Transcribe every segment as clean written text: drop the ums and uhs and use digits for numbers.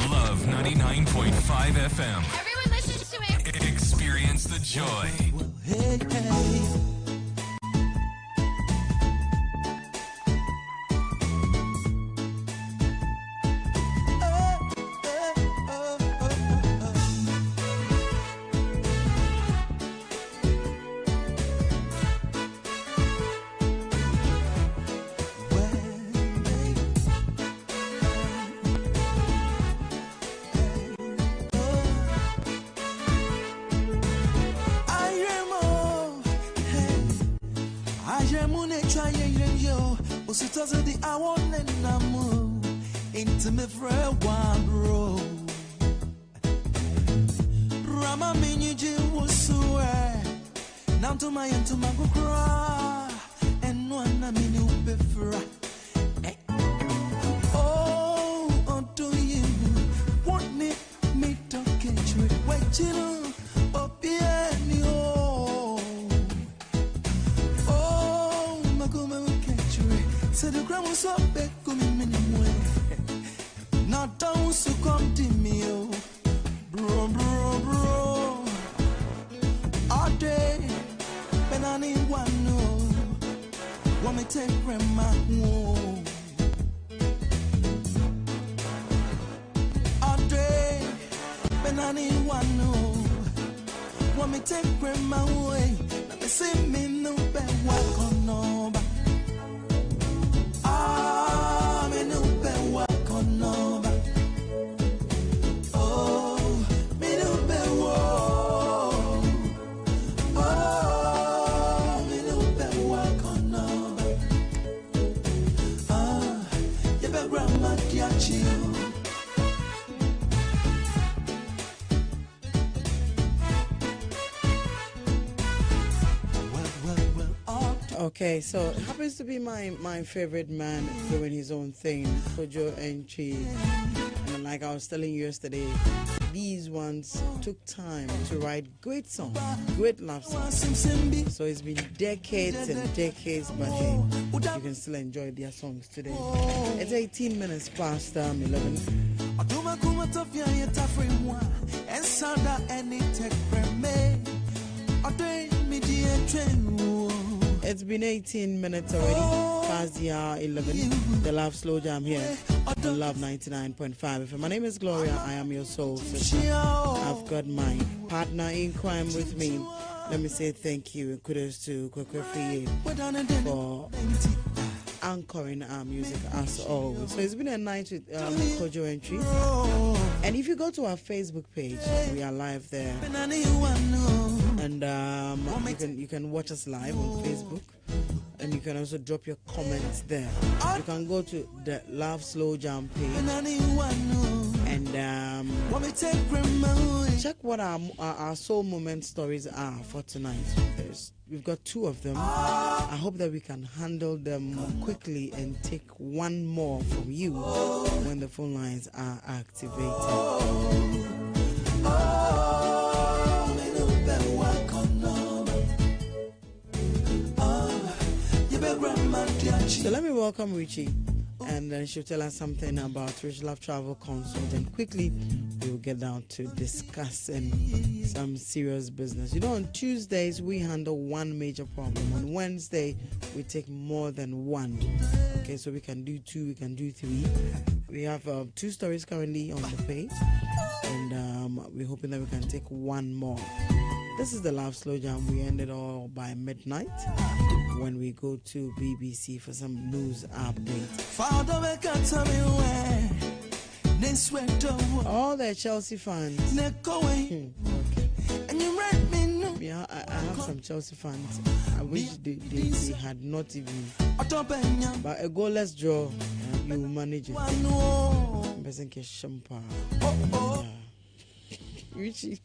Love 99.5 FM. Everyone listens to it. Experience the joy. Hey, hey. Into me for a one bro. Rama miniji was swear. Now to my end to my cry. And one I mean you before. Oh, unto you. Want me to catch me. Wait, you up here. Oh, my go catch me. Said the ground was up back. Now don't succumb to me, oh, bro. All day, when I need one, no, want me take grandma home. All day, when I need one, no, want me take grandma away. Let me see me no better walk on no. Ah, me no better walk on no. Okay, so it happens to be my favorite man doing his own thing, Kojo Entry. And like I was telling you yesterday, these ones took time to write great songs, great love songs. So it's been decades and decades, but hey, you can still enjoy their songs today. It's 18 minutes past 11. It's been 18 minutes already, past the hour 11. The Love Slow Jam here on Love 99.5 FM. My name is Gloria. I am your soul sister. I've got my partner in crime with me. Let me say thank you and kudos to Kwekwe Friye for anchoring our music as always. So it's been a night with Kojo Entry. And if you go to our Facebook page, we are live there. And you can watch us live on Facebook. And you can also drop your comments there. You can go to the Love Slow Jam page and check what our soul moment stories are for tonight. We've got two of them. I hope that we can handle them quickly and take one more from you when the phone lines are activated. So let me welcome Richie, and then she'll tell us something about RICHLOVE Travel Consult, and quickly we'll get down to discussing some serious business. You know, on Tuesdays we handle one major problem. On Wednesday we take more than one. Okay, so we can do two, we can do three. We have two stories currently on the page, and we're hoping that we can take one more. This is the Love Slow Jam. We end it all by midnight when we go to BBC for some news update. All the Chelsea fans. Okay. Yeah, I have some Chelsea fans. I wish they had not even. But a goalless draw, you manage it. Richie.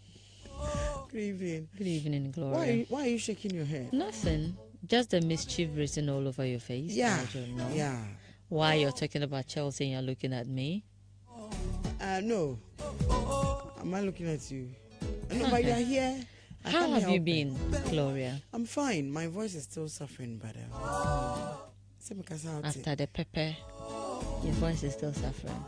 Good evening. Good evening, Gloria. Why are you shaking your head? Nothing. Just the mischief written all over your face. Yeah. I don't know. Yeah. Why you're talking about Chelsea and you're looking at me? No. I'm not looking at you. No, but you're here. How have you been, Gloria? I'm fine. My voice is still suffering, but after the pepper, your voice is still suffering.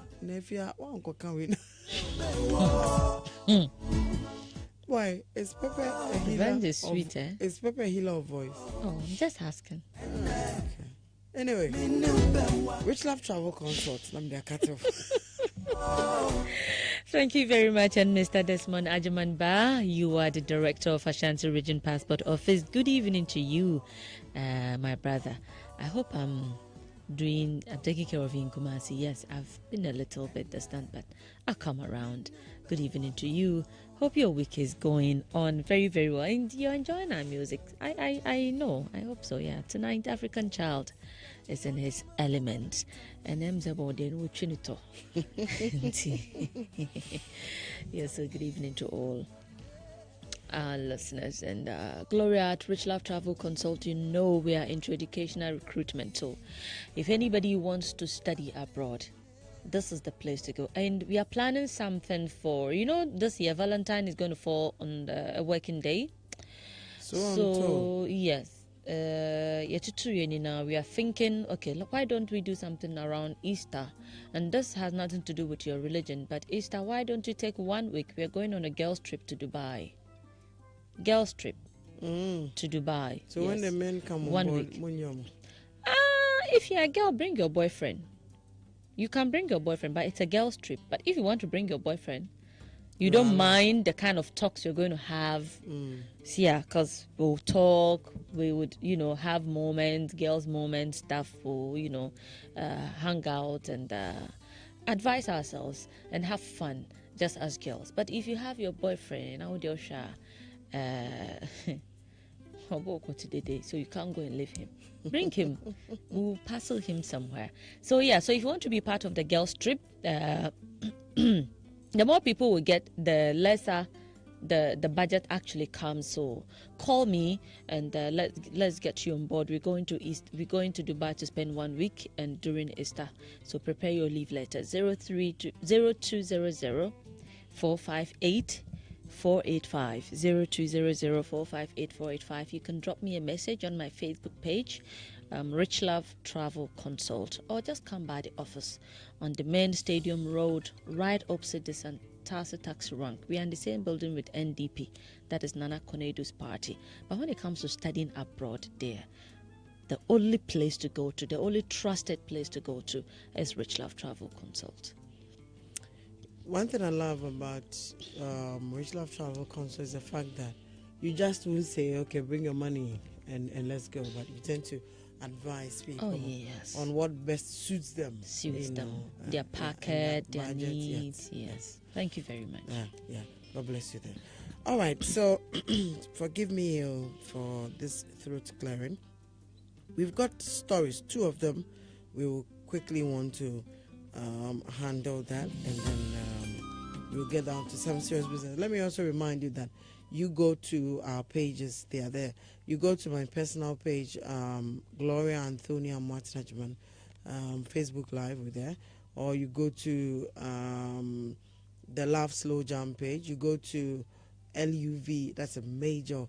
Why? Is Pepper a healer? Revenge is sweet, eh? Is Pepper a healer of voice? Oh, I'm just asking. Okay. Anyway, Rich Love Travel Consult. Thank you very much, and Mr. Desmond Ajaman Ba, you are the director of Ashanti Region Passport Office. Good evening to you, my brother. I hope I'm taking care of you in Kumasi. Yes, I've been a little bit distant, but I'll come around. Good evening to you. Hope your week is going on very, very well. And you're enjoying our music. I know. I hope so, yeah. Tonight, African Child is in his element. And I'm about then Chinito. Yes, so good evening to all our listeners. And Gloria at Rich Love Travel Consult, you know we are into educational recruitment. So if anybody wants to study abroad, this is the place to go. And we are planning something for, this year Valentine is going to fall on a working day. So yes, we are thinking, okay, why don't we do something around Easter? And this has nothing to do with your religion, but Easter, why don't you take 1 week? We are going on a girls trip to Dubai. Girls trip to Dubai. So yes. When the men come 1 week. If you're a girl, bring your boyfriend. You can bring your boyfriend, but it's a girls' trip. But if you want to bring your boyfriend, you don't mind the kind of talks you're going to have. So yeah, because we'll talk, we would, have moments, girls' moments, stuff, we'll, hang out and advise ourselves and have fun just as girls. But if you have your boyfriend, so you can't go and leave him. Bring him. We'll parcel him somewhere. So yeah, so if you want to be part of the girls' trip, the more people will get, the lesser the budget actually comes. So call me and let's get you on board. We're going to Dubai to spend 1 week and during Easter. So prepare your leave letter. 0200 458 485 0200 458 485. You can drop me a message on my Facebook page, Rich Love Travel Consult, or just come by the office on the main Stadium Road, right opposite the Santasa Taxi Rank. We are in the same building with NDP, that is Nana Konedu's party. But when it comes to studying abroad there, the only place to go to, the only trusted place to go to is Rich Love Travel Consult. One thing I love about Rich Love Travel Consult is the fact that you just won't say, okay, bring your money and let's go, but you tend to advise people on what best suits them. Their packet, their budget, needs. Yes. Thank you very much. Yeah. God bless you then. All right, so forgive me for this throat clearing. We've got stories, 2 of them. We will quickly want to handle that, and then we'll get down to some serious business. Let me also remind you that you go to our pages, they are there. You go to my personal page, Gloria Antonia Martin, Facebook Live, we're there. Or you go to the Love Slow Jam page. You go to LUV, that's a major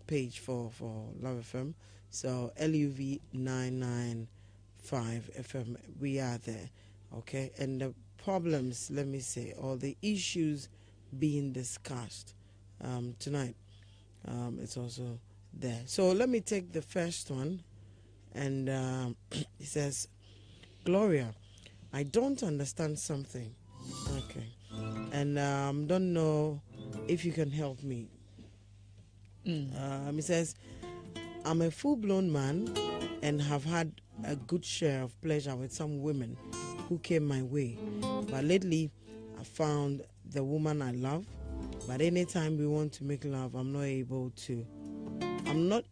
page for Love FM. So LUV 995 FM, we are there, okay? And the problems, let me say, or the issues being discussed tonight, it's also there. So let me take the first one, and it says, Gloria, I don't understand something, okay, and don't know if you can help me. He says, I'm a full-blown man and have had a good share of pleasure with some women who came my way. But lately, I found the woman I love. But anytime we want to make love, I'm not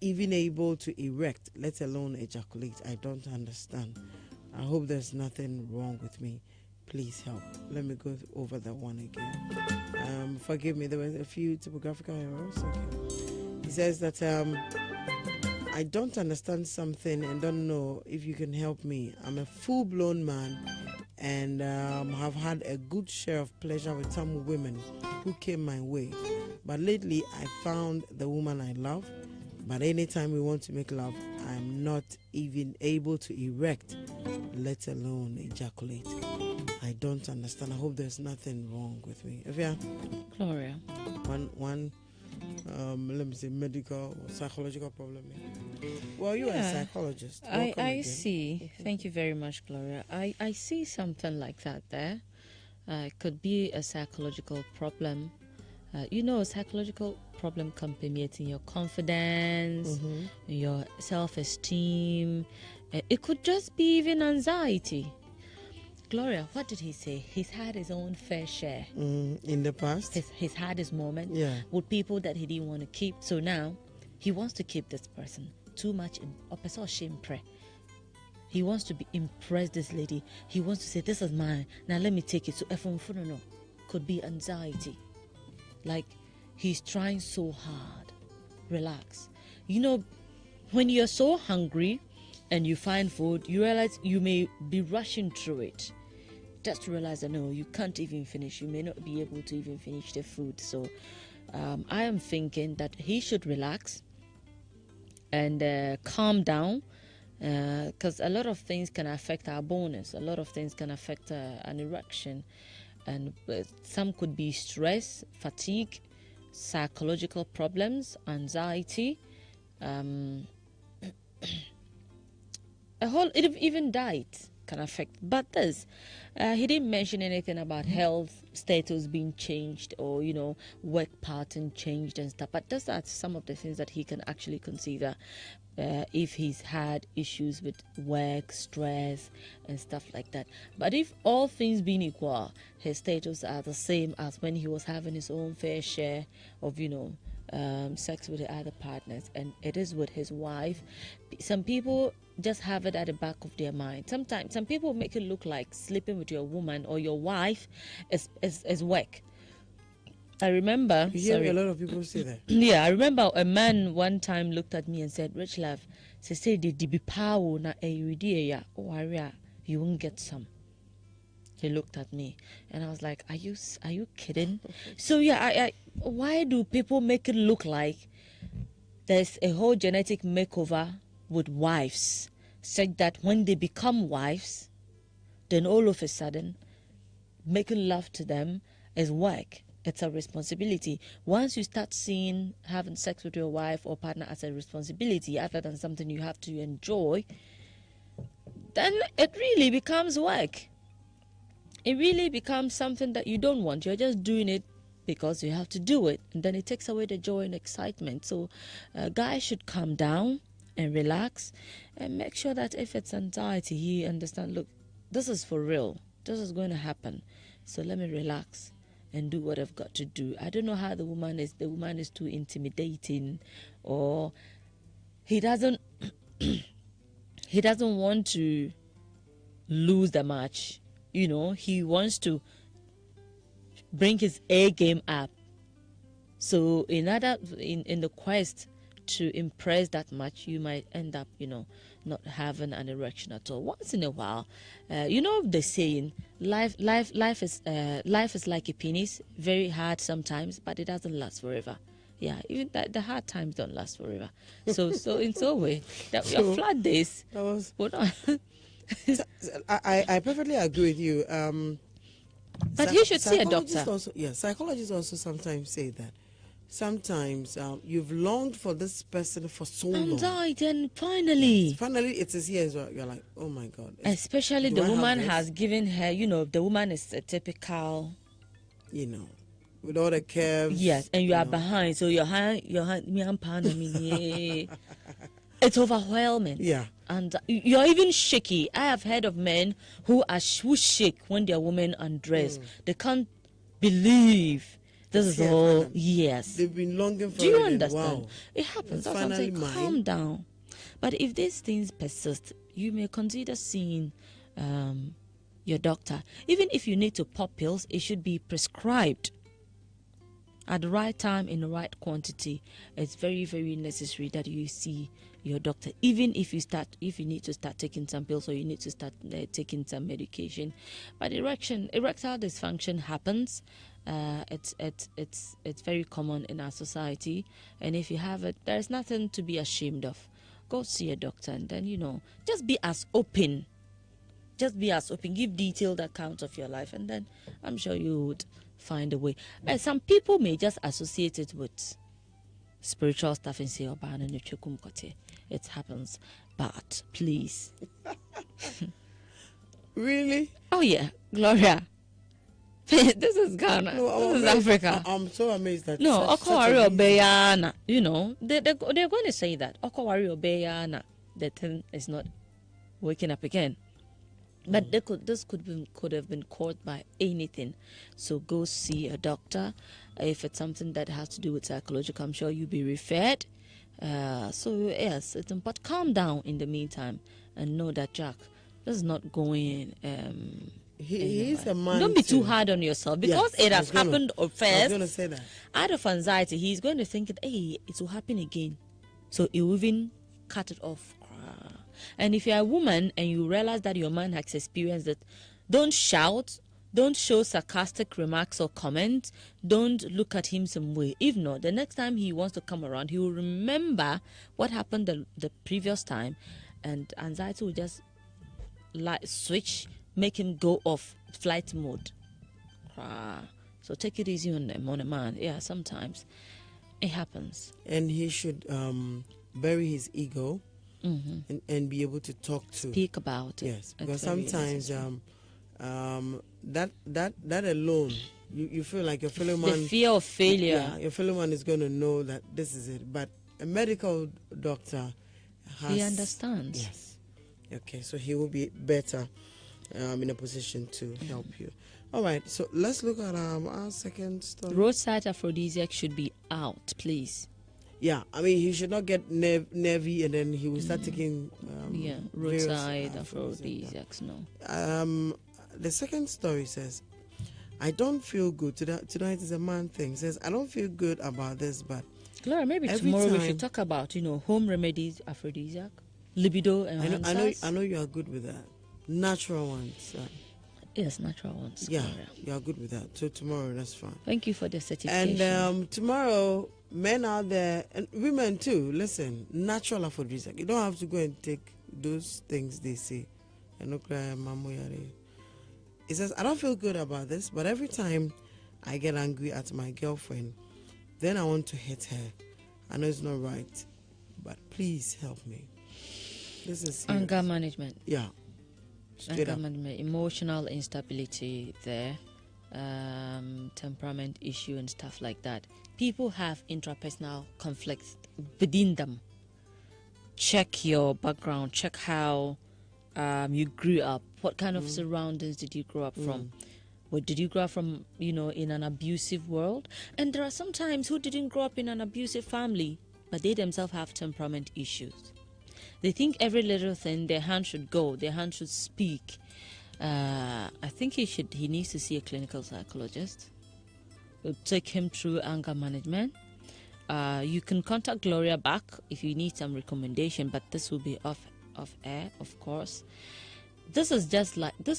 even able to erect, let alone ejaculate. I don't understand. I hope there's nothing wrong with me. Please help. Let me go over that one again. Forgive me, there were a few typographical errors. Okay. He says that I don't understand something and don't know if you can help me. I'm a full-blown man and have had a good share of pleasure with some women who came my way. But lately, I found the woman I love. But anytime we want to make love, I'm not even able to erect, let alone ejaculate. I don't understand. I hope there's nothing wrong with me. Evia? Gloria. One let me say medical or psychological problem. Well, you're a psychologist. I see. Thank you very much, Gloria. I see something like that there. It could be a psychological problem. A psychological problem can permeate in your confidence, your self-esteem. It could just be even anxiety. Gloria, what did he say? He's had his own fair share. In the past? He's had his moment with people that he didn't want to keep. So now, he wants to keep this person. Too much. He wants to impress this lady. He wants to say, this is mine. Now let me take it. So, no. Could be anxiety. Like, he's trying so hard. Relax. When you're so hungry and you find food, you realize you may be rushing through it. Just to realize that no, you can't even finish. You may not be able to even finish the food. So I am thinking that he should relax and calm down, because a lot of things can affect our bonus. A lot of things can affect an erection. And some could be stress, fatigue, psychological problems, anxiety, even diet can affect. But this, he didn't mention anything about health status being changed or work pattern changed and stuff. But those are some of the things that he can actually consider if he's had issues with work, stress, and stuff like that. But if all things being equal, his status are the same as when he was having his own fair share of sex with the other partners, and it is with his wife. Some people just have it at the back of their mind. Sometimes some people make it look like sleeping with your woman or your wife is work. I remember you hear a lot of people say that. Yeah, I remember a man one time looked at me and said, "RICHLOVE, say the power na you won't get some." He looked at me and I was like, are you kidding? So yeah, why do people make it look like there's a whole genetic makeover with wives, such that when they become wives, then all of a sudden making love to them is work? It's a responsibility. Once you start seeing having sex with your wife or partner as a responsibility other than something you have to enjoy, then it really becomes work. It really becomes something that you don't want. You're just doing it because you have to do it. And then it takes away the joy and excitement. So guys should calm down and relax and make sure that if it's anxiety, he understands, look, this is for real. This is going to happen. So let me relax and do what I've got to do. I don't know how the woman is. The woman is too intimidating, or he doesn't want to lose the match. He wants to bring his A game up. So in the quest to impress that much, you might end up, not having an erection at all. Once in a while, the saying, life is like a penis, very hard sometimes, but it doesn't last forever. Yeah, even the hard times don't last forever. So in some way, that your flat days. That was. I perfectly agree with you. But he should see a doctor. Psychologists also sometimes say that. Sometimes you've longed for this person for so long. And finally it is here as well. You're like, oh my God. Especially the woman has given her, the woman is a typical, with all the curves. Yes, and you are behind, so your hand, it's overwhelming. Yeah. And you're even shaky. I have heard of men who shake when their women undress. They can't believe this is all. Yes. They've been longing for it. Do you understand? Wow. It happens. It's That's what I'm saying. finally Calm down. But if these things persist, you may consider seeing your doctor. Even if you need to pop pills, it should be prescribed at the right time in the right quantity. It's very, very necessary that you see your doctor. Even if you need to start taking some pills or you need to start taking some medication. But erectile dysfunction happens. It's very common in our society, and if you have it, there's nothing to be ashamed of. Go see a doctor, and then just be as open. Just be as open. Give detailed accounts of your life, and then I'm sure you would find a way. Some people may just associate it with spiritual stuff and say, it happens. But please. Really? Oh, yeah. Gloria. This is Ghana. No, this is Africa. I'm so amazed that. No, Okowari Obeyana. They're going to say that. Okowari Obeyana. The thing is not waking up again. But this could have been caused by anything. So go see a doctor. If it's something that has to do with psychological, I'm sure you'll be referred. So yes, it's important. Calm down in the meantime and know that Jack, this is not going. He's a man. Don't be too hard on yourself because it has happened first. I was going to say that. Out of anxiety, he's going to think that hey, it will happen again. So he will even cut it off. And if you're a woman and you realize that your man has experienced it, don't shout, don't show sarcastic remarks or comments, don't look at him some way. If not, the next time he wants to come around, he will remember what happened the previous time, and anxiety will just switch, make him go off flight mode. So take it easy on a man. Yeah, sometimes it happens. And he should bury his ego. Mm-hmm. And be able to speak about it. Yes, because sometimes that alone, you feel like your fellow man. The fear of failure. Yeah, your fellow man is going to know that this is it. But a medical doctor he understands. Yes. Okay, so he will be better in a position to help you. All right, so let's look at our second story. Roadside aphrodisiac should be out, please. Yeah, I mean, he should not get nervy and then he will start taking roadside aphrodisiacs. No. The second story says, I don't feel good. Tonight is a man thing. Says, I don't feel good about this, but Gloria, maybe tomorrow we should talk about, home remedies, aphrodisiac, libido, and I know you are good with that. Natural ones. Yes, natural ones. Yeah, Gloria. you are good with that. So tomorrow, that's fine. Thank you for the certification. And tomorrow, men out there, and women too, listen, natural aphrodisiac. You don't have to go and take those things they say. It says, I don't feel good about this, but every time I get angry at my girlfriend, then I want to hit her. I know it's not right, but please help me. This is serious. Anger management. Yeah. Anger management, emotional instability there, temperament issue and stuff like that. People have intrapersonal conflicts within them. Check your background. Check how you grew up. What kind of surroundings did you grow up from? What did you grow up from, in an abusive world? And there are some times who didn't grow up in an abusive family, but they themselves have temperament issues. They think every little thing, their hand should go, their hand should speak. I think he needs to see a clinical psychologist. We'll take him through anger management. You can contact Gloria back if you need some recommendation, but this will be off air, of course. This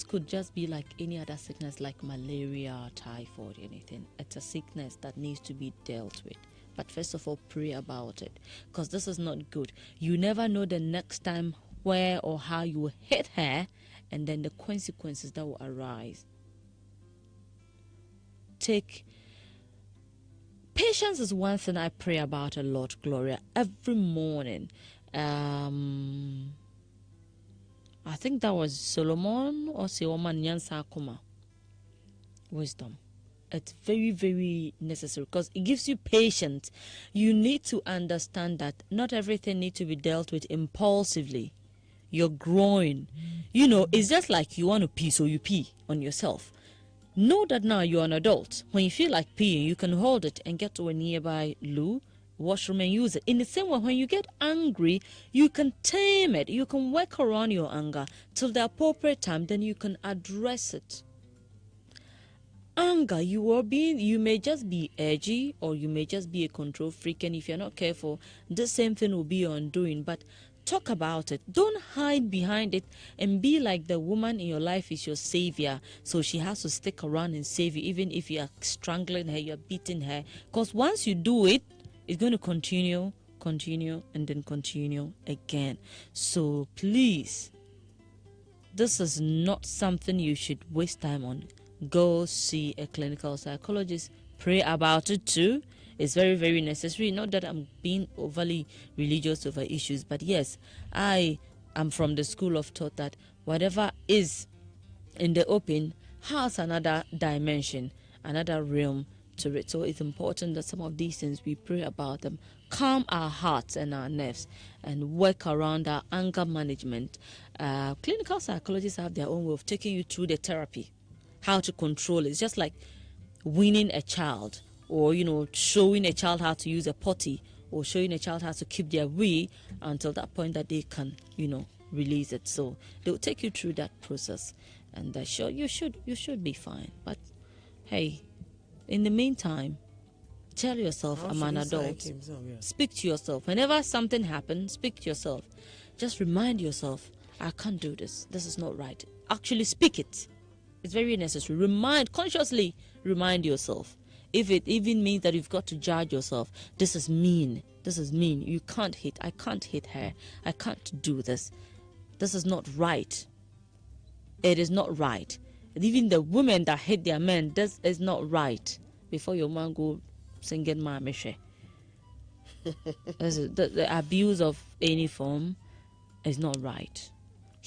could just be like any other sickness, like malaria, typhoid, anything. It's a sickness that needs to be dealt with. But first of all, pray about it, because this is not good. You never know the next time where or how you will hit her, and then the consequences that will arise. Patience is one thing I pray about a lot, Gloria, every morning. I think that was Solomon or Seoman Nyansa Kuma. Wisdom. It's very, very necessary because it gives you patience. You need to understand that not everything needs to be dealt with impulsively. You're growing. You know, it's just like you want to pee, so you pee on yourself. Know that now you're an adult. When you feel like peeing, you can hold it and get to a nearby loo, washroom, and use it. In the same way, when you get angry, you can tame it. You can work around your anger till the appropriate time, then you can address it. Anger, you may just be edgy, or you may just be a control freak, and if you're not careful, the same thing will be your undoing. But talk about it. Don't hide behind it and be like the woman in your life is your savior, so she has to stick around and save you, even if you are strangling her, you're beating her. Because once you do it, it's going to continue, and then continue again. So please, this is not something you should waste time on. Go see a clinical psychologist. Pray about it too. It's very, very necessary. Not that I'm being overly religious over issues, but yes, I am from the school of thought that whatever is in the open has another dimension, another realm to it. So it's important that some of these things we pray about them, calm our hearts and our nerves, and work around our anger management. Clinical psychologists have their own way of taking you through the therapy, how to control it. It's just like weaning a child, or showing a child how to use a potty, or showing a child how to keep their wee until that point that they can release it. So they'll take you through that process, and sure, you should be fine. But hey, in the meantime, tell yourself, I'm an adult. Speak to yourself. Whenever something happens, speak to yourself. Just remind yourself, I can't do this. This is not right. Actually speak it. It's very necessary. Consciously remind yourself. If it even means that you've got to judge yourself, this is mean. This is mean. You can't hit. I can't hit her. I can't do this. This is not right. It is not right. And even the women that hit their men, this is not right. Before your man go singing Mamishe. The abuse of any form is not right.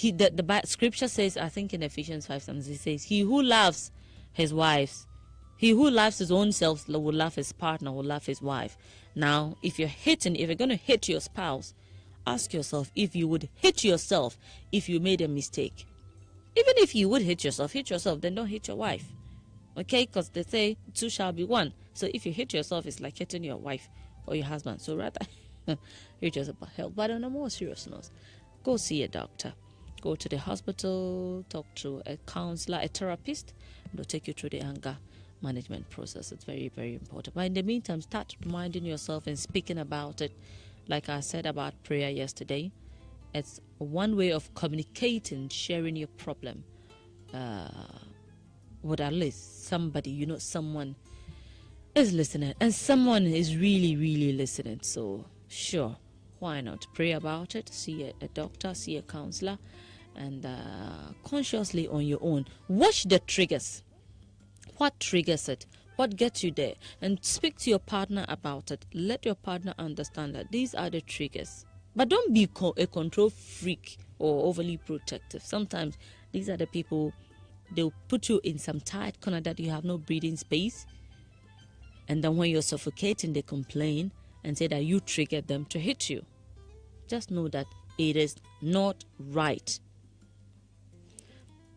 The scripture says, I think in Ephesians 5, it says, he who loves his wives, he who loves his own self will love his partner, will love his wife. Now, if you're going to hit your spouse, ask yourself if you would hit yourself if you made a mistake. Even if you would hit yourself, then don't hit your wife. Okay? Because they say two shall be one. So if you hit yourself, it's like hitting your wife or your husband. So rather, hit yourself about health. But on a more serious note, go see a doctor. Go to the hospital, talk to a counselor, a therapist. They'll take you through the anger management process. It's very, very important. But in the meantime, start reminding yourself and speaking about it. Like I said about prayer yesterday, it's one way of communicating, sharing your problem with at least somebody, someone is listening, and someone is really, really listening. So sure, why not pray about it? See a doctor, see a counselor, and consciously on your own, watch the triggers. What triggers it? What gets you there? And speak to your partner about it. Let your partner understand that these are the triggers. But don't be a control freak or overly protective. Sometimes these are the people, they'll put you in some tight corner that you have no breathing space. And then when you're suffocating, they complain and say that you triggered them to hit you. Just know that it is not right.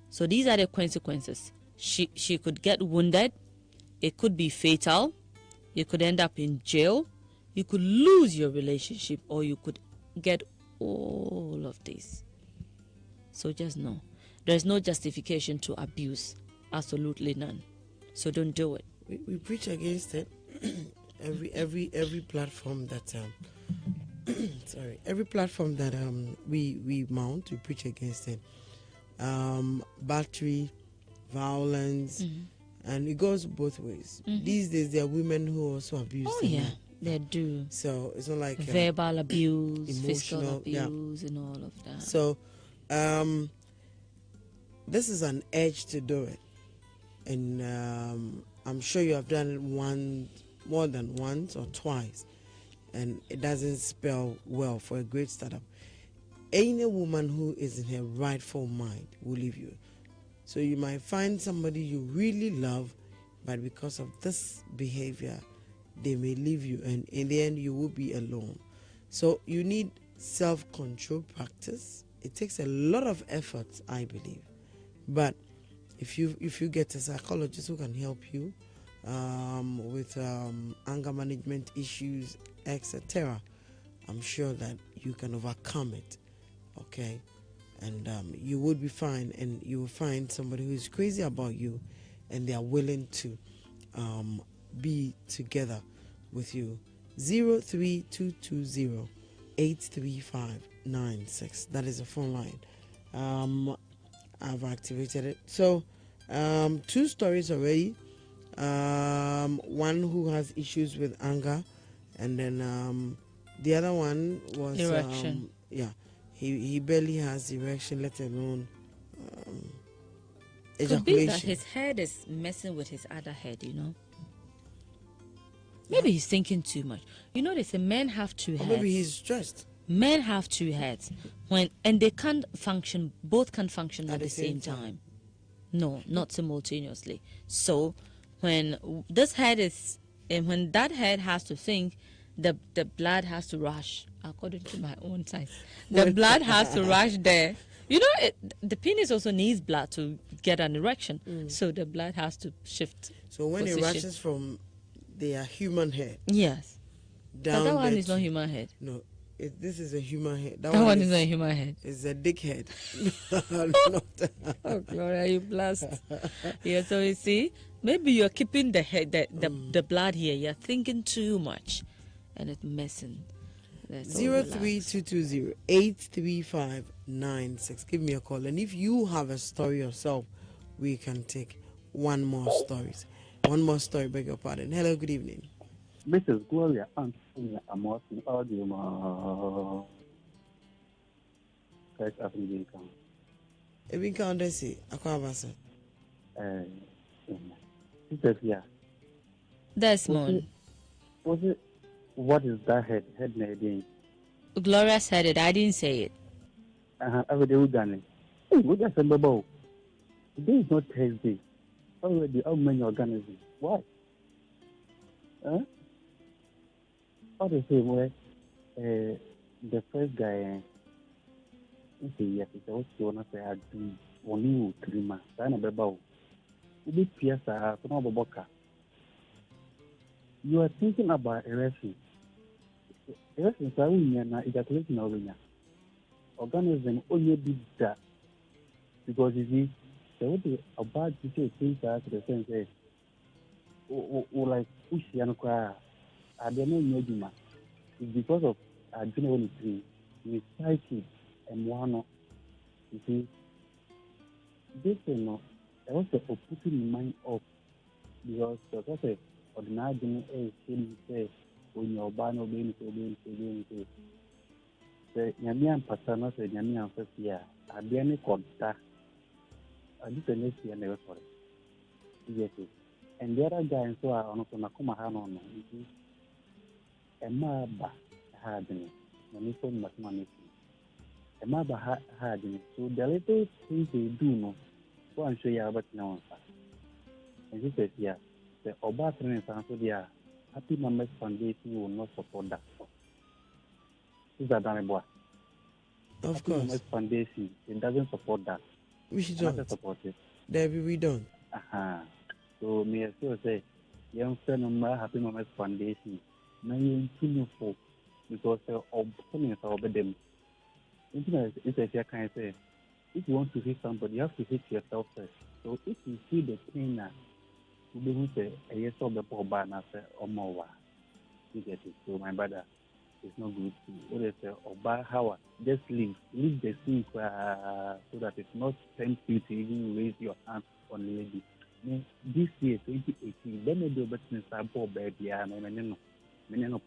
So these are the consequences. She could get wounded. It could be fatal. You could end up in jail. You could lose your relationship, or you could get all of this. So just know, there's no justification to abuse. Absolutely none. So don't do it. We preach against it. every platform that every platform that we mount, we preach against it. Battery, violence, and it goes both ways. These days there are women who also abuse them. Yeah, they do. So it's not like verbal abuse, physical abuse, and all of that. So this is an edge to do it, and I'm sure you have done it more than once or twice, and it doesn't spell well for a great startup. Any woman who is in her rightful mind will leave you. So you might find somebody you really love, but because of this behavior, they may leave you, and in the end, you will be alone. So you need self-control practice. It takes a lot of effort, I believe, but if you get a psychologist who can help you with anger management issues, etc., I'm sure that you can overcome it. Okay, and you would be fine, and you will find somebody who is crazy about you, and they are willing to be together with you. 03220-83596. That is a phone line. I've activated it. So 2 stories already. One who has issues with anger, and then the other one was erection. He barely has erection, let alone Could ejaculation. be that his head is messing with his other head, Maybe he's thinking too much. They say men have 2 heads. Or maybe he's stressed. Men have 2 heads, and they can't function. Both can function at the same time. No, not simultaneously. So when this head is, and when that head has to think, the blood has to rush according to my own science. The blood has to rush there. The penis also needs blood to get an erection, so the blood has to shift. So when it rushes from their human head, yes, down that one is not human head. No, this is a human head. That one is not a human head. It's a dick head. Oh, Gloria, you blessed. Yeah, so you see, maybe you're keeping the head, the blood here. You're thinking too much, and it's messing. 03220-83596. Give me a call, and if you have a story yourself, we can take one more story. Beg your pardon. Hello, good evening. Mrs. Gloria Antonia Amosin Audio Church of Indian Council. Ebin Countessy, Aquabasa. Sister, yeah. Desmond. Was it? What is that head? Head name? Gloria said it. I didn't say it. Every day we done it. We just said, Bobo. Today is not Thursday. Already, how many organisms? Why? Huh? All the same way, the first guy, he said, yes, it's also one of the only 3 months. I never bow. You are thinking about erection. Erection, so ejaculation over organism only did that because you see, there would be a bad situation to the sense like push and cry. I don't know, it's because of adrenaline tree, with psyche and one. You see, this is not also putting in mind of because the ordinary is say when you're born obeying the Yamian Patana said Yamian first year. I didn't call that. I did the next year never for it. Yes, and the other guy so I on Nakuma Hanon. Emma Harding, Manifon Matmanisi. Emma Harding. So the little things they do no, go and show you about now. And he says, yeah, the Obatran and Sansodia Happy Members Foundation will not support that. Is that done, boy? Of Happy course. Members Foundation, it doesn't support that. We don't. Support it. Debbie, we don't. So, may I still say, young friend of my Happy Members Foundation, now you're for because of something is over them. It's a kind of say, if you want to hit somebody, you have to hit yourself first. So, if you see the pain now, you be with a yes of the poor banner or more. You get it. So, my brother, it's not good to what is or by how just leave the scene so that it's not tempt you to even raise your hand on the lady. This year, 2018, then they do better than Sabo baby. I mean, no,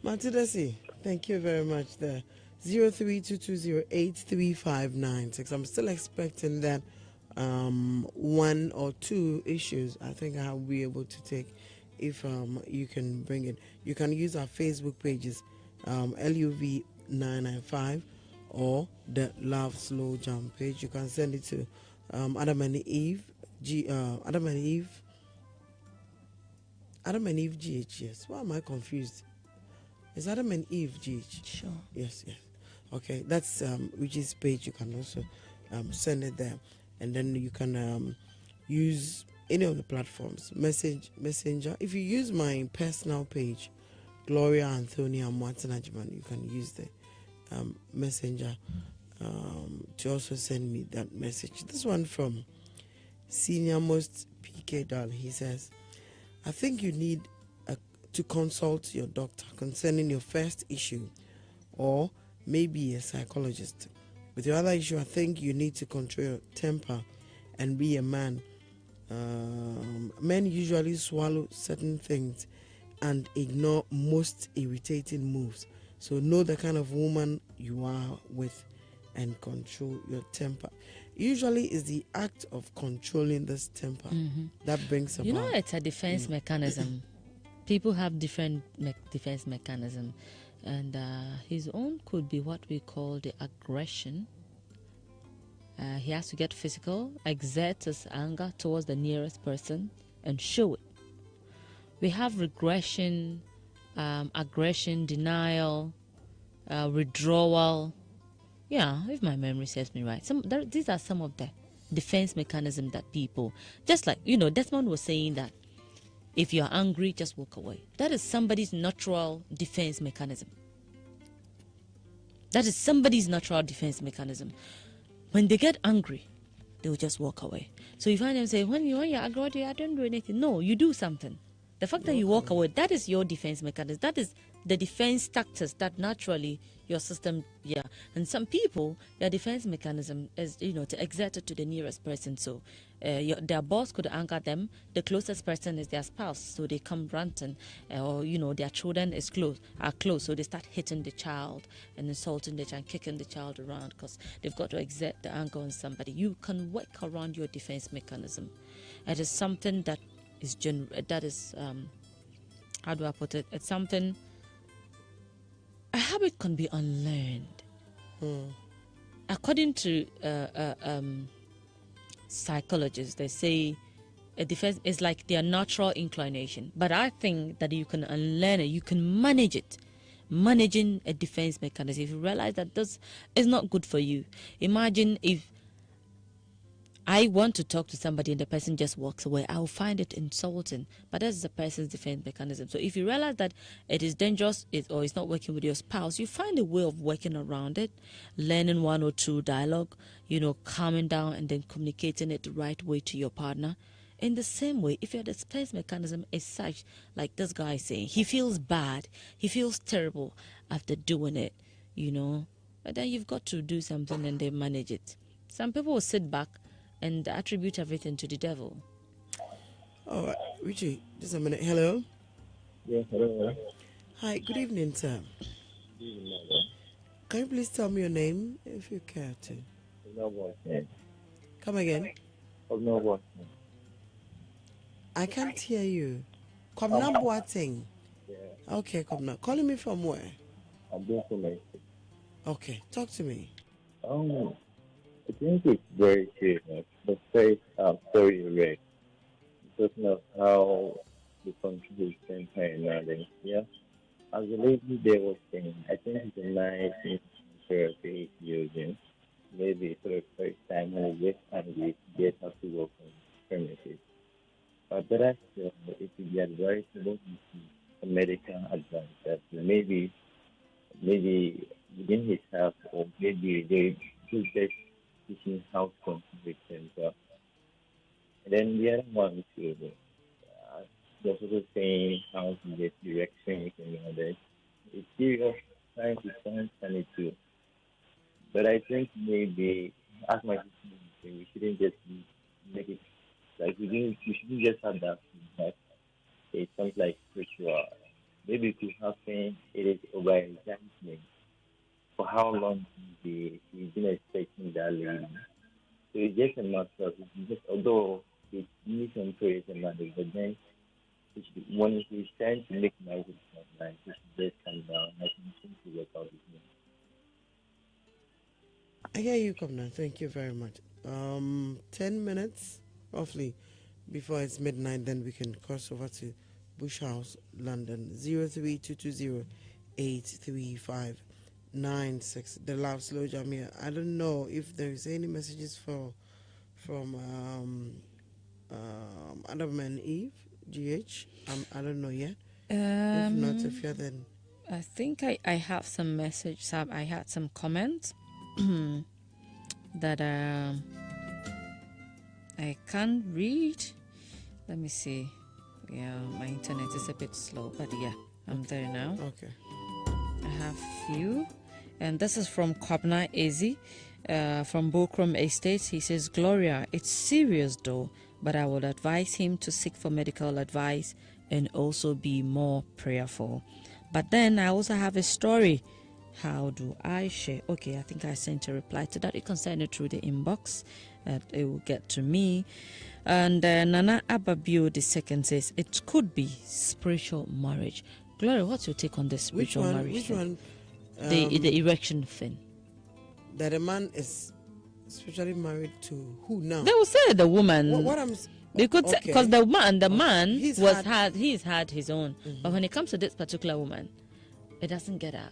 Matidasi, thank you very much there. 03220-83596. I'm still expecting that 1 or 2 issues I think I'll be able to take if you can bring it. You can use our Facebook pages, LUV995 or the Love Slow Jam page. You can send it to Adam and Eve, Adam and Eve GH. Why am I confused? Is Adam and Eve GH? Sure. Yes. Okay, that's Richie's page. You can also send it there, and then you can use any of the platforms. Messenger. If you use my personal page, Gloria Antonia Martin Ajman, you can use the Messenger to also send me that message. This one from Senior Most PK Dal. He says, I think you need to consult your doctor concerning your first issue, or maybe a psychologist. With your other issue, I think you need to control your temper and be a man. Men usually swallow certain things and ignore most irritating moves. So know the kind of woman you are with and control your temper. Usually it's the act of controlling this temper that brings about. You know, it's a defense mechanism. People have different defense mechanism, and his own could be what we call the aggression. He has to get physical, exert his anger towards the nearest person, and show it. We have regression, aggression, denial, withdrawal. Yeah, if my memory serves me right. These are some of the defense mechanisms that people, just like, Desmond was saying that if you're angry, just walk away. That is somebody's natural defense mechanism. That is somebody's natural defense mechanism. When they get angry, they will just walk away. So you find them say, when you're angry, I don't do anything. No, you do something. The fact that you walk away, that is your defense mechanism. That is the defense tactics that naturally your system, And some people, their defense mechanism is, to exert it to the nearest person. So their boss could anger them. The closest person is their spouse. So they come ranting. Or, their children are close. So they start hitting the child and insulting the child, kicking the child around because they've got to exert the anger on somebody. You can work around your defense mechanism. It is something that is how do I put it? It's something, a habit can be unlearned. According to psychologists, they say a defense is like their natural inclination. But I think that you can unlearn it, you can manage it. Managing a defense mechanism. If you realize that this is not good for you, imagine if I want to talk to somebody and the person just walks away, I will find it insulting. But that's the person's defense mechanism. So if you realize that it is dangerous or it's not working with your spouse, you find a way of working around it, learning one or two dialogue, calming down and then communicating it the right way to your partner. In the same way, if your defense mechanism is such, like this guy is saying, he feels bad, he feels terrible after doing it, but then you've got to do something and then manage it. Some people will sit back and attribute everything to the devil. All right, Richie, just a minute. Hello? Yes, hello. Hi, good evening, sir. Good evening. Can you please tell me your name, if you care to? Come again? I can't hear you. Komna Boateng. Yeah, Okay, Komna. Calling me from where? I'm doing for my. Okay, talk to me. I think it's very serious. The first story you read, talking of how the country is changing and yeah. As a lady there was saying, I think it's a nice thing therapy using. Maybe for the first time when you get angry, you get have to work on premises. But better still, it would be advisable a medical advice that maybe within his house or maybe they should just teaching how to contribute themselves. And then the other one too, they're also saying how to get directions and all that. It's serious, trying to understand it too. But I think maybe, as my sister say, we shouldn't just make it like we shouldn't just have that feedback. It's something like spiritual. Maybe it could happen. It is over examining for how long he's been expecting that lady. So it's just a matter of although it needs some praise and money, but then when he's trying to make nice with my life, he should just come down. I think to work out with me. I hear you, Komna. Thank you very much. 10 minutes roughly before it's midnight. Then we can cross over to Bush House, London. 03220-83596. The Love Slow Jam here. I don't know if there is any messages from Adam and Eve, GH. I don't know yet. If not, if you're then. I think I have some messages. I had some comments that I can't read. Let me see. Yeah, my internet is a bit slow, but yeah, I'm there now. Okay. I have few. And this is from Kwabna Ezi from Bokrom Estates. He says, Gloria, it's serious though, but I would advise him to seek for medical advice and also be more prayerful. But then I also have a story. How do I share? Okay, I think I sent a reply to that. You can send it through the inbox. It will get to me. And Nana Ababio II says, it could be spiritual marriage. Gloria, what's your take on this spiritual marriage? Which one? The erection thing. That a man is spiritually married to who now? They will say the woman. What I'm... Because the man He's had his own. Mm-hmm. But when it comes to this particular woman, it doesn't get up.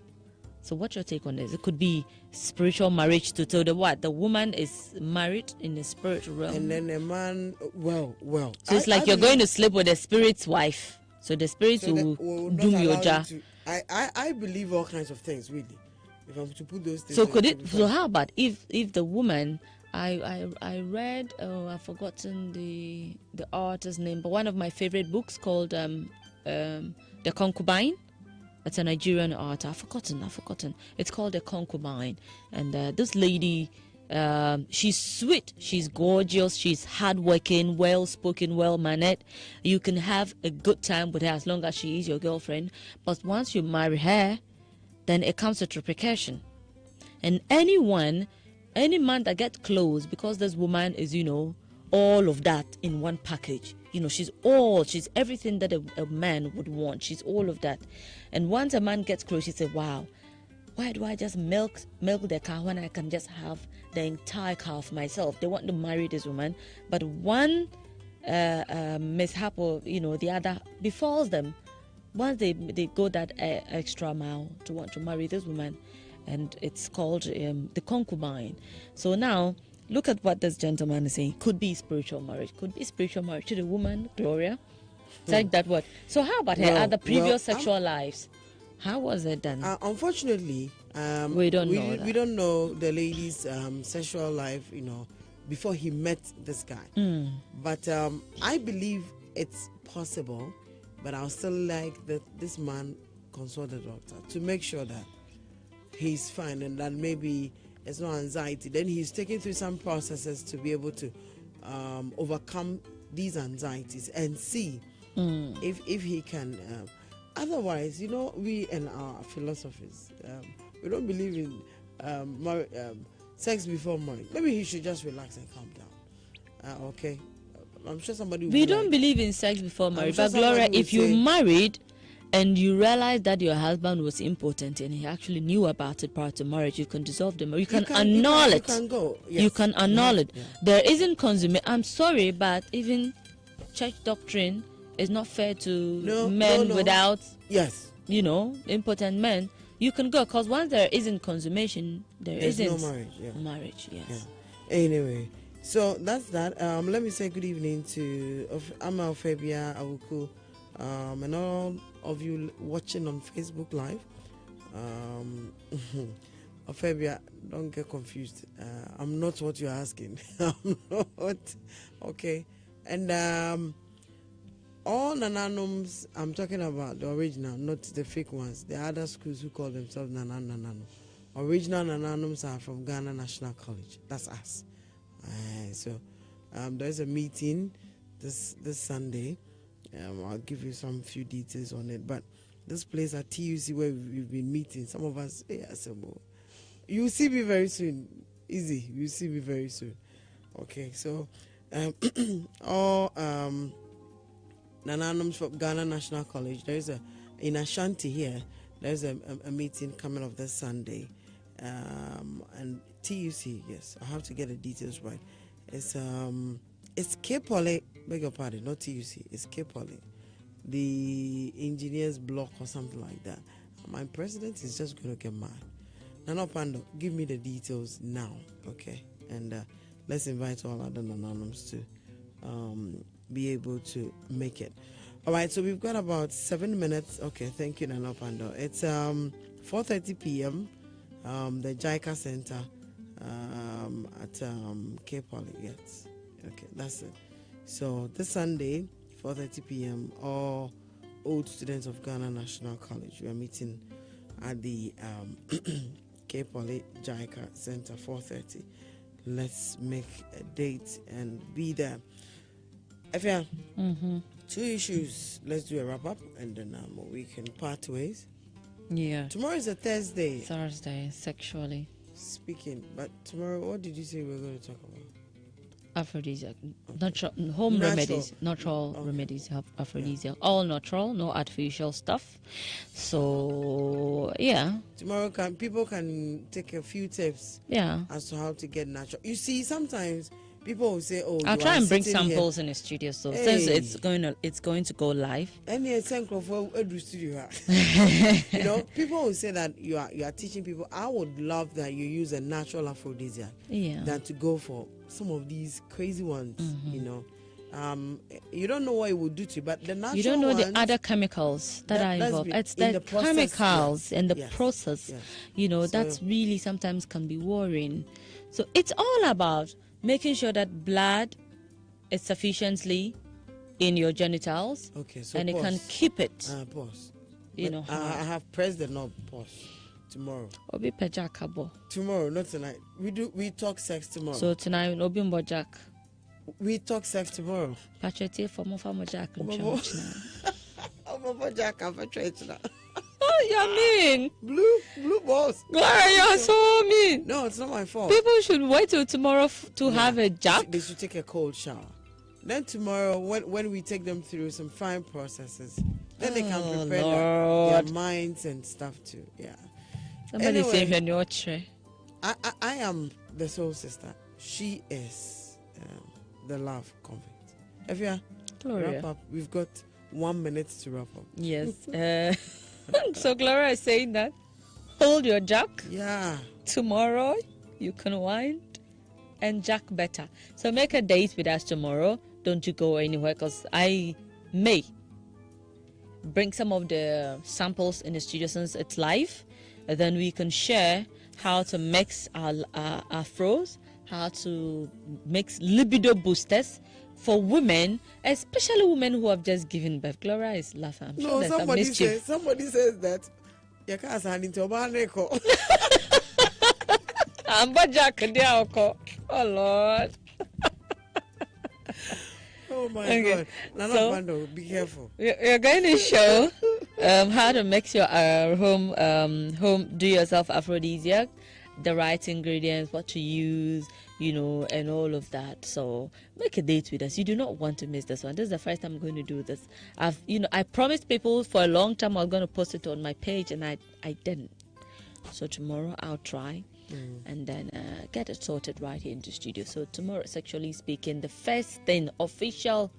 So what's your take on this? It could be spiritual marriage to the what? The woman is married in the spiritual realm. And then a man, well. So it's like you're going to sleep with the spirit's wife. So the spirits will do your job. I believe all kinds of things, really. If I'm to put those things. So could it? So how about if the woman? I read. I've forgotten the author's name, but one of my favorite books called The Concubine. It's a Nigerian author. I've forgotten. It's called The Concubine, and this lady. She's sweet, she's gorgeous, she's hardworking, well-spoken, well-mannered. You can have a good time with her as long as she is your girlfriend. But once you marry her, then it comes with repercussion. And any man that gets close, because this woman is, all of that in one package. She's everything that a man would want. She's all of that. And once a man gets close, she says, wow, why do I just milk the cow when I can just have the entire cow for myself? They want to marry this woman, but one mishap or the other befalls them. Once they go that extra mile to want to marry this woman, and it's called the concubine. So now look at what this gentleman is saying. Could be spiritual marriage. Could be spiritual marriage to the woman, Gloria. It's like that word. So how about her other previous sexual lives? How was it done? Unfortunately, we don't know the lady's sexual life, before he met this guy. But I believe it's possible, but I'll still like that this man consult the doctor to make sure that he's fine and that maybe it's no anxiety. Then he's taking through some processes to be able to overcome these anxieties and see if he can. Otherwise, we and our philosophies, we don't believe in sex before marriage. Maybe he should just relax and calm down. Okay? I'm sure somebody will. We don't believe in sex before marriage. But Gloria, if you married and you realize that your husband was impotent and he actually knew about it prior to marriage, you can dissolve the marriage. You can annul it. You can go. Yes. You can annul it. Yeah. There isn't consummate. I'm sorry, but even church doctrine is not fair to men without, impotent men. You can go, because once there isn't consummation, there's no marriage. Yeah. Marriage, yes. Yeah. Anyway, so that's that. Let me say good evening to Amal Fabia Awuku, and all of you watching on Facebook Live. Fabia, don't get confused. I'm not what you're asking. I'm not. Okay. And all nananums, I'm talking about the original, not the fake ones. The other schools who call themselves nanano. Original nananums are from Ghana National College. That's us. So there's a meeting this Sunday. I'll give you some few details on it. But this place at TUC where we've been meeting, some of us, you'll see me very soon. Easy. You'll see me very soon. Okay, so all nananums from Ghana National College. There's in Ashanti here. There's a meeting coming up this Sunday, and TUC. Yes, I have to get the details right. It's K Poly. Beg your pardon, not TUC. It's K Poly, the engineers block or something like that. My president is just going to get mad. Nana Pando, give me the details now, okay? And let's invite all other anonymous to be able to make it. All right, so we've got about 7 minutes. Okay, thank you, Nana Pando. It's 4:30 p.m. The JICA Center at K Poly. Yes, okay, that's it. So this Sunday, 4:30 p.m. all old students of Ghana National College, we are meeting at the K Poly JICA Center, 4:30. Let's make a date and be there. Efia, 2 issues. Let's do a wrap up and then we can part ways. Yeah. Tomorrow is a Thursday. Thursday, sexually speaking. But tomorrow, what did you say we were going to talk about? Aphrodisiac, natural home remedies, natural remedies, aphrodisiac, all natural, no artificial stuff. So yeah, tomorrow people can take a few tips. Yeah, as to how to get natural. You see, sometimes people will say, "Oh, I'll try and bring samples in the studio." So since it's going to go live. Any sample for a studio, you know, people will say that you are teaching people. I would love that you use a natural aphrodisiac, than to go for some of these crazy ones. You know, you don't know what it will do to you, but the natural. You don't know ones, the other chemicals that are involved. It's the chemicals and the process. Yes. You know, that's really sometimes can be worrying. So it's all about making sure that blood is sufficiently in your genitals, and it can keep it. Pause. You know, I have pressed the knob. Pause. Tomorrow. Obi pejakabo. Tomorrow, not tonight. We talk sex tomorrow. So tonight, Obi mbojak. We talk sex tomorrow. Pachete for more mojak. Oh, you mean blue balls? Gloria, you're so mean. No, it's not my fault. People should wait till tomorrow to have a jack. They should take a cold shower. Then tomorrow, when we take them through some fine processes, then they can prepare their minds and stuff too. Yeah. Somebody say you're not sure. I am the soul sister. She is the love convict. Evia, wrap up. We've got 1 minute to wrap up. Yes. So Gloria is saying that hold your jack. Yeah. Tomorrow you can wind and jack better. So make a date with us tomorrow. Don't you go anywhere, because I may bring some of the samples in the studio since it's live. And then we can share how to mix our afros, how to mix libido boosters for women, especially women who have just given birth. Gloria is laughing. I'm sure somebody says that you can't stand into a baneko. I'm Jack. Oh Lord. Oh my God. Nana Bando, be careful. We're going to show how to mix your home do yourself aphrodisiac, the right ingredients, what to use, you know, and all of that. So make a date with us. You do not want to miss this one. This is the first time I'm going to do this. I promised people for a long time I was going to post it on my page, and I didn't. So tomorrow I'll try. And then get it sorted right here in the studio. So tomorrow, sexually speaking, the first thing official,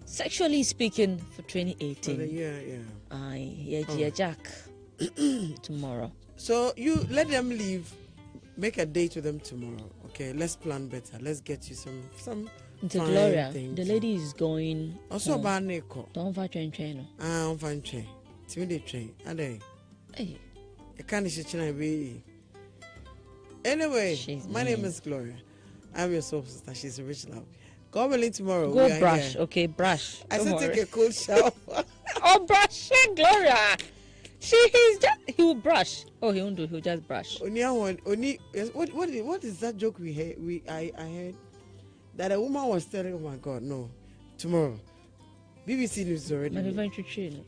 sexually speaking, for 2018. For the year, Jack. Tomorrow. So you let them leave. Make a date with them tomorrow. Okay, let's plan better. Let's get you some. To Gloria, the lady is going. Also, Baneko. Don't find train. Don't find train. Timid train. Ade. Hey. I can't be. Anyway, my name is Gloria. I'm your soul sister. She's a rich love. God willing, tomorrow. Go brush, here. Okay, brush. I said take a cold shower. Oh, brush, Gloria. He will brush. Oh, he won't do. He'll just brush. What is that joke we heard? I heard that a woman was telling. Oh my God, no. Tomorrow, BBC News already.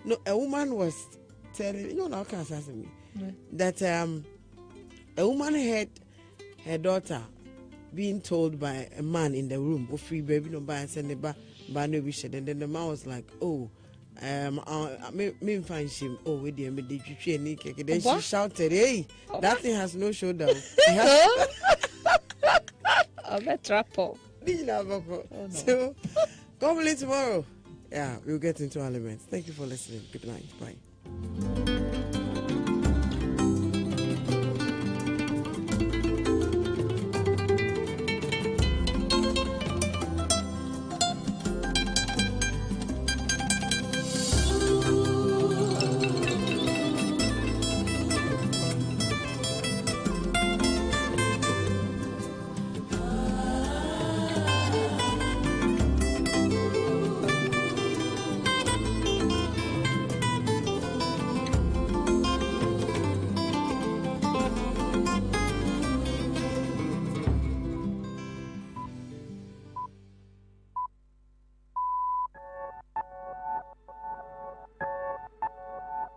No, a woman was telling. You know, now can't answer me. That a woman heard her daughter being told by a man in the room, "Oh, free baby, no buy and send it back, no wish." And then the man was like, "Oh, Me find him. Oh, with the MD, then she shouted, "Hey, that thing has no shoulder." I'm a trapper. So, come late tomorrow. Yeah, we'll get into elements. Thank you for listening. Good night. Bye.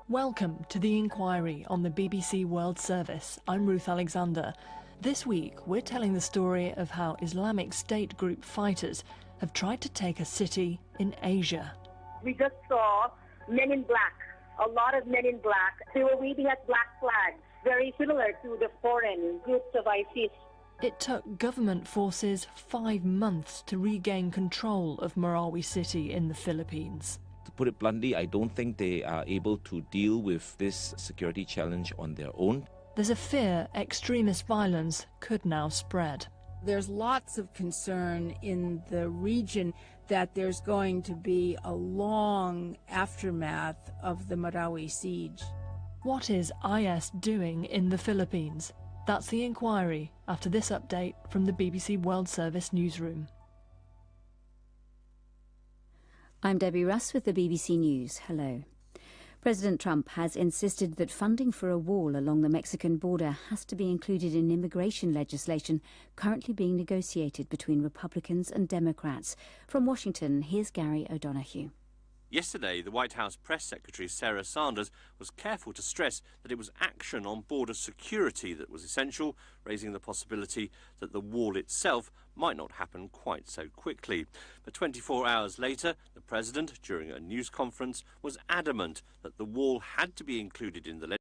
Welcome to The Inquiry on the BBC World Service. I'm Ruth Alexander. This week, we're telling the story of how Islamic State group fighters have tried to take a city in Asia. We just saw men in black, a lot of men in black. They were waving at black flags, very similar to the foreign groups of ISIS. It took government forces 5 months to regain control of Marawi City in the Philippines. To put it bluntly, I don't think they are able to deal with this security challenge on their own. There's a fear extremist violence could now spread. There's lots of concern in the region that there's going to be a long aftermath of the Marawi siege. What is IS doing in the Philippines? That's The Inquiry after this update from the BBC World Service newsroom. I'm Debbie Russ with the BBC News. Hello. President Trump has insisted that funding for a wall along the Mexican border has to be included in immigration legislation currently being negotiated between Republicans and Democrats. From Washington, here's Gary O'Donoghue. Yesterday, the White House Press Secretary Sarah Sanders was careful to stress that it was action on border security that was essential, raising the possibility that the wall itself might not happen quite so quickly. But 24 hours later, the President, during a news conference, was adamant that the wall had to be included in the